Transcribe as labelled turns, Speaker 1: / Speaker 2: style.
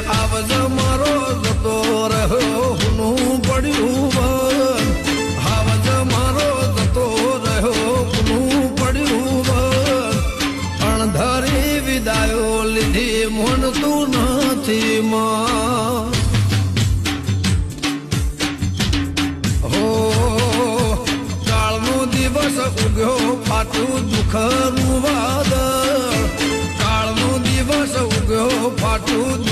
Speaker 1: આવજ મારો જતો રહ્યો હુનું પડ્યું બંધ આવજ મારો જતો રહ્યો હુનું પડ્યું બંધ અણધારી વિદાયો લીધી મોનતું નથી માં હો કાળનો દિવસ ઉગ્યો ફાટું દુઃખનું વાદળ કાળનો દિવસ ઉગ્યો ફાટું